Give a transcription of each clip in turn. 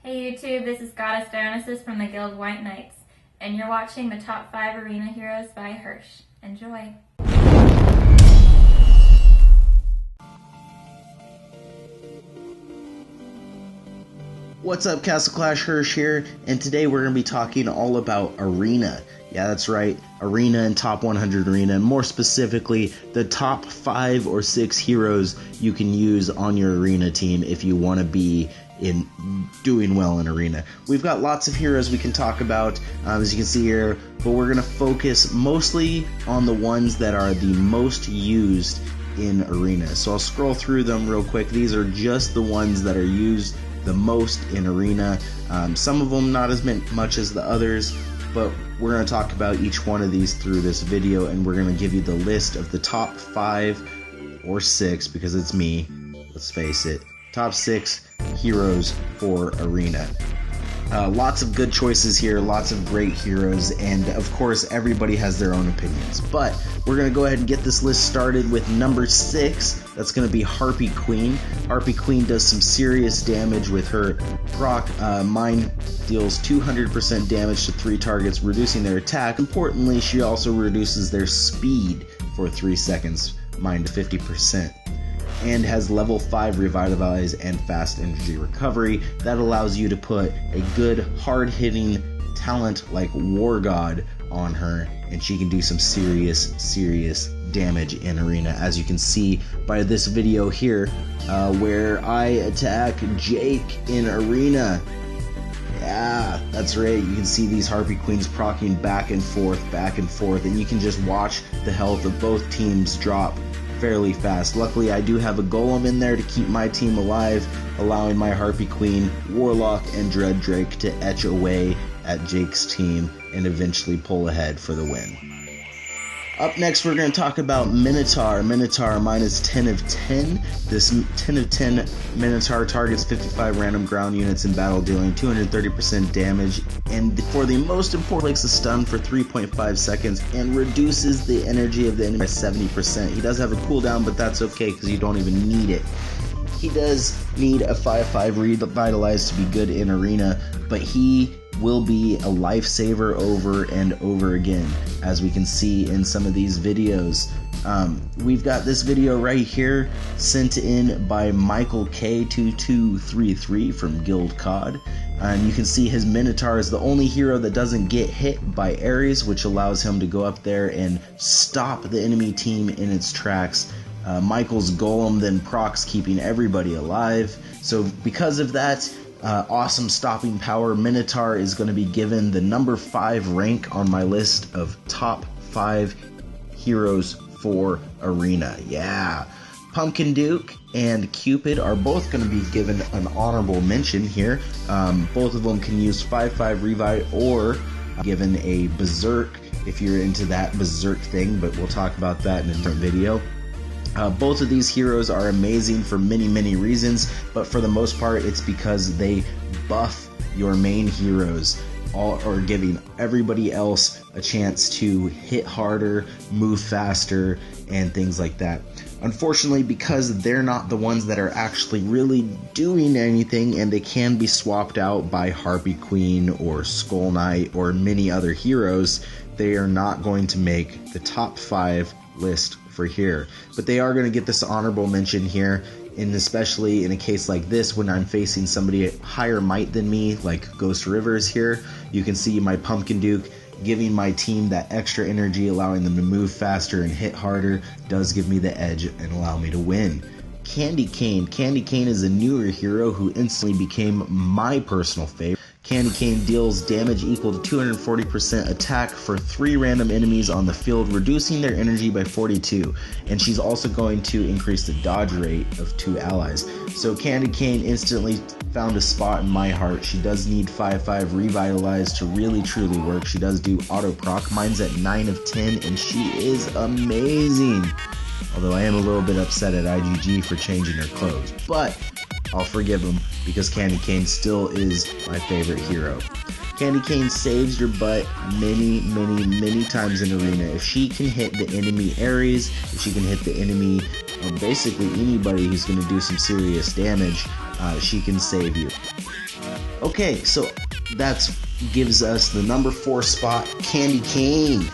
Hey YouTube, this is Goddess Dionysus from the Guild White Knights, and you're watching the top 5 arena heroes by Hirsch. Enjoy! What's up, CastleClash, Hirsch here, and today we're going to be talking all about Arena. Yeah, that's right, Arena and Top 100 Arena, and more specifically, the top 5 or 6 heroes you can use on your Arena team if you want to be doing well in Arena. We've got lots of heroes we can talk about, as you can see here, but we're going to focus mostly on the ones that are the most used in Arena. So I'll scroll through them real quick. These are just the ones that are used the most in Arena. Some of them not as much as the others, but we're going to talk about each one of these through this video, and we're going to give you the list of the top 5 or 6, because it's me, let's face it, top 6 heroes for Arena. Lots of good choices here, lots of great heroes, and of course everybody has their own opinions. But we're going to go ahead and get this list started with number 6. That's going to be Harpy Queen. Harpy Queen does some serious damage with her proc. Mine deals 200% damage to 3 targets, reducing their attack. Importantly, she also reduces their speed for 3 seconds, mine to 50%. And has level 5 Revitalize and Fast Energy Recovery. That allows you to put a good hard-hitting talent like War God on her, and she can do some serious damage in Arena, as you can see by this video here, where I attack Jake in Arena. Yeah, that's right, you can see these Harpy Queens proccing back and forth, and you can just watch the health of both teams drop fairly fast. Luckily, I do have a Golem in there to keep my team alive, allowing my Harpy Queen, Warlock, and Dread Drake to etch away at Jake's team and eventually pull ahead for the win. Up next, we're going to talk about Minotaur. Minotaur, mine is 10 of 10. This 10 of 10 Minotaur targets 55 random ground units in battle, dealing 230% damage, and for the most important, makes a stun for 3.5 seconds and reduces the energy of the enemy by 70%. He does have a cooldown, but that's okay because you don't even need it. He does need a 5/5 Revitalize to be good in Arena, but he will be a lifesaver over and over again, as we can see in some of these videos. We've got this video right here sent in by Michael K2233 from Guild COD, and you can see his Minotaur is the only hero that doesn't get hit by Aries, which allows him to go up there and stop the enemy team in its tracks. Michael's Golem then procs, keeping everybody alive. So because of that awesome stopping power, Minotaur is going to be given the number 5 rank on my list of top 5 heroes for Arena. Yeah. Pumpkin Duke and Cupid are both going to be given an honorable mention here. Both of them can use 5/5 Revive or given a Berserk if you're into that Berserk thing, but we'll talk about that in a different video. Both of these heroes are amazing for many reasons, but for the most part it's because they buff your main heroes, or giving everybody else a chance to hit harder, move faster, and things like that. Unfortunately, because they're not the ones that are actually really doing anything, and they can be swapped out by Harpy Queen or Skull Knight or many other heroes, they are not going to make the top 5 list for here. But they are going to get this honorable mention here, and especially in a case like this when I'm facing somebody higher might than me, like Ghost Rivers here. You can see my Pumpkin Duke giving my team that extra energy, allowing them to move faster and hit harder, does give me the edge and allow me to win. Candy Cane. Candy Cane is a newer hero who instantly became my personal favorite. Candy Cane deals damage equal to 240% attack for 3 random enemies on the field, reducing their energy by 42. And she's also going to increase the dodge rate of 2 allies. So Candy Cane instantly found a spot in my heart. She does need 5/5 Revitalize to really truly work. She does do auto proc. Mine's at 9 of 10, and she is amazing. Although I am a little bit upset at IGG for changing her clothes, but I'll forgive them because Candy Cane still is my favorite hero. Candy Cane saves your butt many times in Arena. If she can hit the enemy Aries, if she can hit the enemy, basically anybody who's going to do some serious damage, she can save you. Okay, so that gives us the number 4 spot, Candy Cane.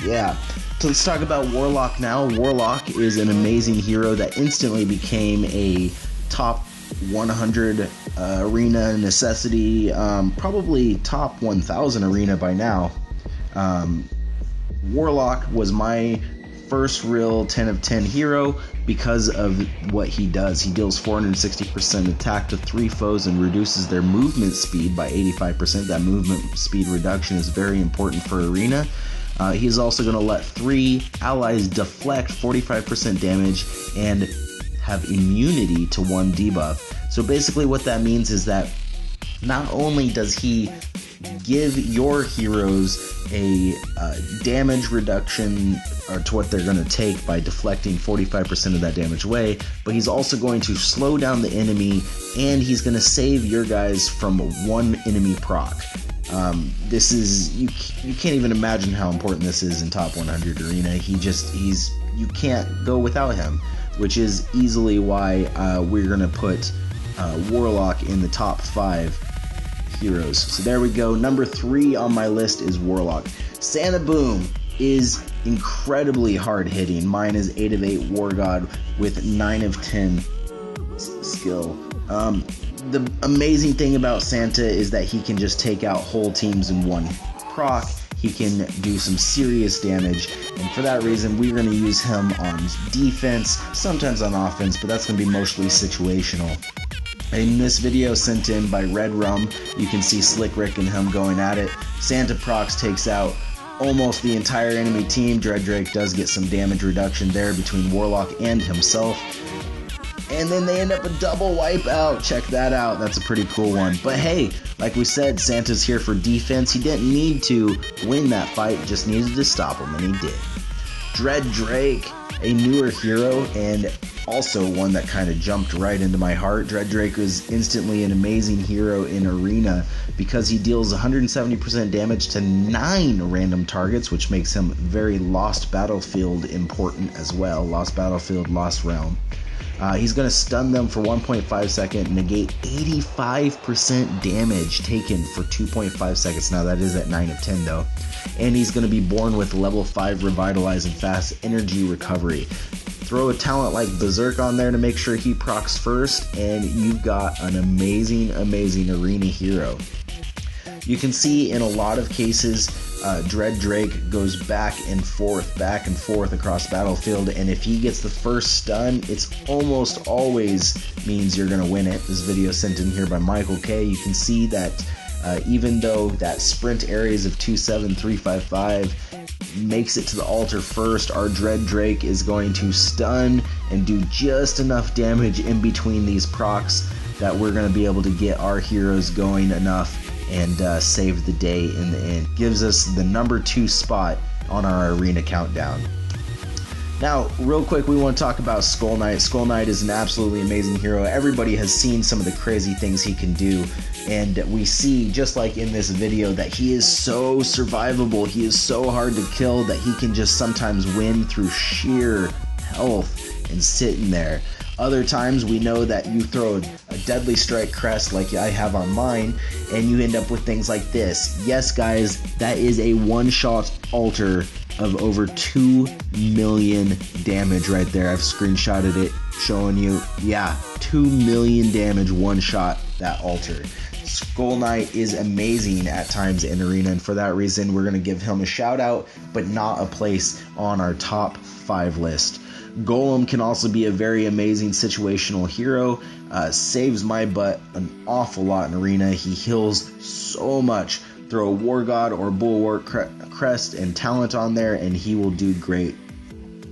Yeah. So let's talk about Warlock now. Warlock is an amazing hero that instantly became a top 100 arena necessity, probably top 1000 arena by now. Warlock was my first real 10 of 10 hero because of what he does. He deals 460% attack to 3 foes and reduces their movement speed by 85%. That movement speed reduction is very important for arena. He's also going to let 3 allies deflect 45% damage and have immunity to 1 debuff. So basically what that means is that not only does he give your heroes a damage reduction or to what they're going to take by deflecting 45% of that damage away, but he's also going to slow down the enemy, and he's going to save your guys from 1 enemy proc. This is, you can't even imagine how important this is in top 100 arena. You can't go without him, which is easily why we're gonna put Warlock in the top 5 heroes. So there we go. Number 3 on my list is Warlock. Santa Boom is incredibly hard hitting. Mine is 8 of 8 War God with 9 of 10 skill. The amazing thing about Santa is that he can just take out whole teams in 1 proc. He can do some serious damage, and for that reason we're going to use him on defense, sometimes on offense, but that's going to be mostly situational. In this video sent in by Red Rum, you can see Slick Rick and him going at it. Santa procs takes out almost the entire enemy team. Dread Drake does get some damage reduction there between Warlock and himself. And then they end up a double wipeout. Check that out. That's a pretty cool one. But hey, like we said, Santa's here for defense. He didn't need to win that fight, just needed to stop him, and he did. Dread Drake, a newer hero, and also one that kind of jumped right into my heart. Dread Drake was instantly an amazing hero in Arena because he deals 170% damage to 9 random targets, which makes him very Lost Battlefield important as well. Lost Battlefield, Lost Realm. He's going to stun them for 1.5 seconds, negate 85% damage taken for 2.5 seconds. Now that is at 9 of 10 though. And he's going to be born with level 5 Revitalize and fast energy recovery. Throw a talent like Berserk on there to make sure he procs first, and you've got an amazing arena hero. You can see in a lot of cases, Dread Drake goes back and forth across battlefield, and if he gets the first stun, it's almost always means you're going to win it. This video sent in here by Michael K. You can see that even though that sprint Aries of 27355 makes it to the altar first, our Dread Drake is going to stun and do just enough damage in between these procs that we're going to be able to get our heroes going enough and save the day in the end. Gives us the number 2 spot on our arena countdown. Now, real quick, we want to talk about Skull Knight. Skull Knight is an absolutely amazing hero. Everybody has seen some of the crazy things he can do, and we see, just like in this video, that he is so survivable. He is so hard to kill that he can just sometimes win through sheer health and sitting there. Other times we know that you throw a Deadly Strike crest like I have on mine, and you end up with things like this. Yes, guys, that is a one-shot altar of over 2 million damage right there. I've screenshotted it, showing you. Yeah, 2 million damage one shot that altar. Skull Knight is amazing at times in Arena, and for that reason we're going to give him a shout out, but not a place on our top 5 list. Golem can also be a very amazing situational hero, saves my butt an awful lot in Arena. He heals so much. Throw a War God or Bulwark crest and talent on there and he will do great.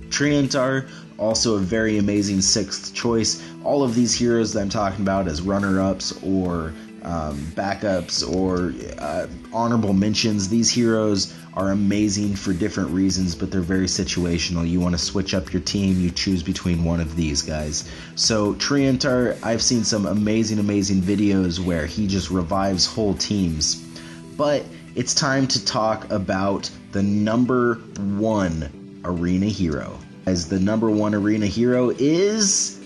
Triantar, also a very amazing 6th choice. All of these heroes that I'm talking about as runner-ups or backups or honorable mentions, these heroes are amazing for different reasons, but they're very situational. You want to switch up your team, you choose between one of these guys. So Triantar, I've seen some amazing videos where he just revives whole teams. But it's time to talk about the number one arena hero. As the number one arena hero is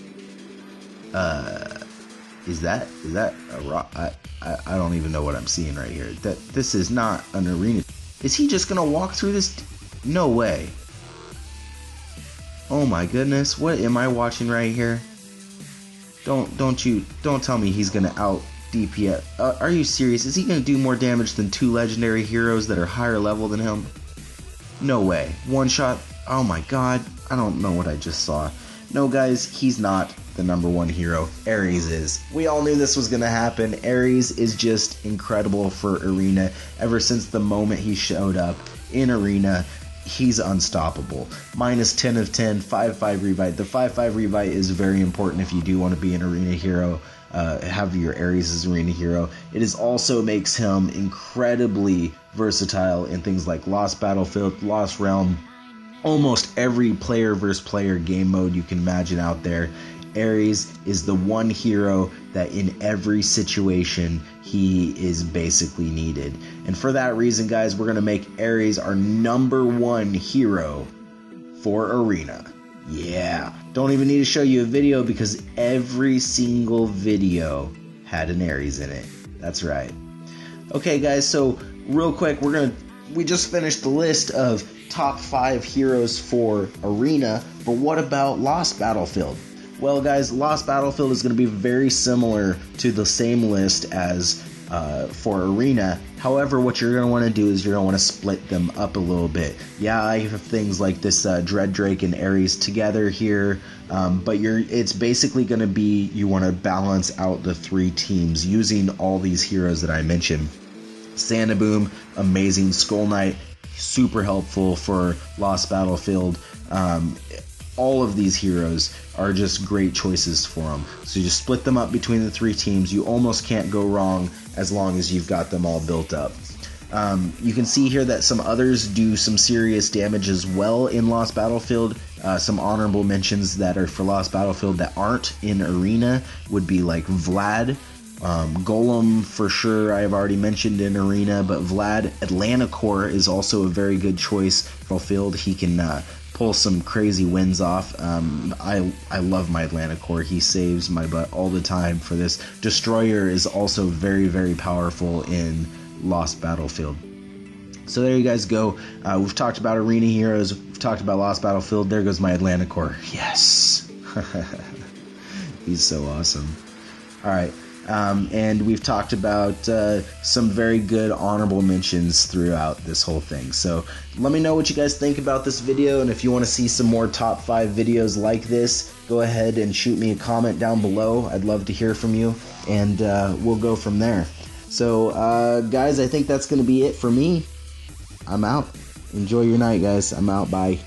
that a rock? I don't even know what I'm seeing right here. This is not an arena. Is he just gonna walk through this? No way. Oh my goodness, what am I watching right here? Don't tell me he's gonna out DPS. Are you serious? Is he gonna do more damage than two legendary heroes that are higher level than him? No way. One shot. Oh my god. I don't know what I just saw. No guys, he's not the number one hero. Aries is. We all knew this was gonna happen. Aries is just incredible for Arena. Ever since the moment he showed up in Arena, he's unstoppable. Minus 10 of 10, 5-5 revive. The 5-5 revive is very important if you do want to be an Arena hero. Have your Aries as Arena hero. It is also makes him incredibly versatile in things like Lost Battlefield, Lost Realm, almost every player versus player game mode you can imagine out there. Aries is the one hero that in every situation he is basically needed. And for that reason, guys, we're going to make Aries our number one hero for Arena. Yeah, don't even need to show you a video because every single video had an Aries in it. That's right. Okay, guys, so real quick, we just finished the list of top 5 heroes for Arena, but what about Lost Battlefield? Well, guys, Lost Battlefield is going to be very similar to the same list as for Arena. However, what you're going to want to do is you're going to want to split them up a little bit. Yeah, I have things like this Dread Drake and Aries together here, but it's basically going to be you want to balance out the 3 teams using all these heroes that I mentioned. Sandaboom, amazing. Skull Knight, super helpful for Lost Battlefield. All of these heroes are just great choices for them. So you just split them up between the 3 teams. You almost can't go wrong as long as you've got them all built up. You can see here that some others do some serious damage as well in Lost Battlefield. Some honorable mentions that are for Lost Battlefield that aren't in Arena would be like Vlad. Golem for sure I have already mentioned in Arena, but Vlad Atlanticor is also a very good choice for Battlefield. He can pull some crazy wins off. I love my Atlanticor. He saves my butt all the time for this. Destroyer is also very, very powerful in Lost Battlefield. So there you guys go. We've talked about Arena heroes. We've talked about Lost Battlefield. There goes my Atlanticor. Yes. He's so awesome. All right. And we've talked about some very good honorable mentions throughout this whole thing. So let me know what you guys think about this video, and if you want to see some more top 5 videos like this, go ahead and shoot me a comment down below. I'd love to hear from you, and we'll go from there. So guys, I think that's going to be it for me. I'm out. Enjoy your night, guys. I'm out. Bye.